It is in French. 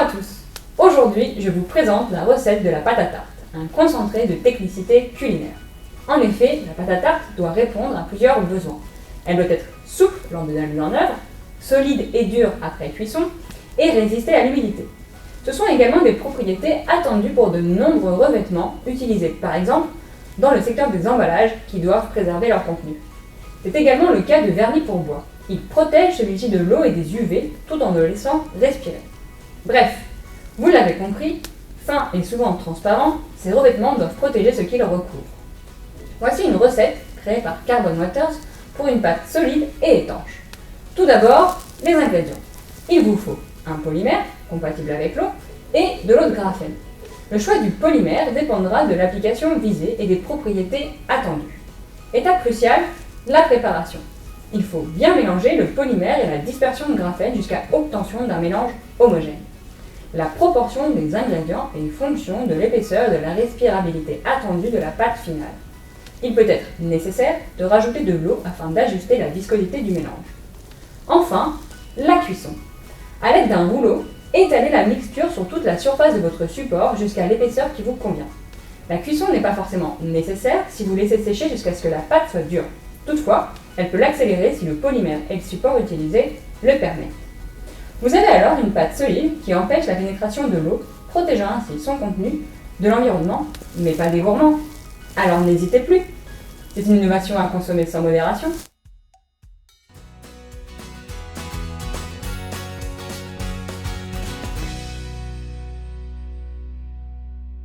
à tous. Aujourd'hui, je vous présente la recette de la pâte à tarte, un concentré de technicité culinaire. En effet, la pâte à tarte doit répondre à plusieurs besoins. Elle doit être souple lors de la mise en œuvre, solide et dure après cuisson, et résister à l'humidité. Ce sont également des propriétés attendues pour de nombreux revêtements utilisés par exemple dans le secteur des emballages qui doivent préserver leur contenu. C'est également le cas du vernis pour bois. Il protège celui-ci de l'eau et des UV tout en le laissant respirer. Bref, vous l'avez compris, fins et souvent transparents, ces revêtements doivent protéger ce qu'ils recouvrent. Voici une recette créée par Carbon Waters pour une pâte solide et étanche. Tout d'abord, les ingrédients. Il vous faut un polymère compatible avec l'eau et de l'eau de graphène. Le choix du polymère dépendra de l'application visée et des propriétés attendues. Étape cruciale, la préparation. Il faut bien mélanger le polymère et la dispersion de graphène jusqu'à obtention d'un mélange homogène. La proportion des ingrédients est fonction de l'épaisseur et de la respirabilité attendue de la pâte finale. Il peut être nécessaire de rajouter de l'eau afin d'ajuster la viscosité du mélange. Enfin, la cuisson. À l'aide d'un rouleau, étalez la mixture sur toute la surface de votre support jusqu'à l'épaisseur qui vous convient. La cuisson n'est pas forcément nécessaire si vous laissez sécher jusqu'à ce que la pâte soit dure. Toutefois, elle peut l'accélérer si le polymère et le support utilisé le permettent. Vous avez alors une pâte solide qui empêche la pénétration de l'eau, protégeant ainsi son contenu de l'environnement, mais pas des gourmands. Alors n'hésitez plus, c'est une innovation à consommer sans modération.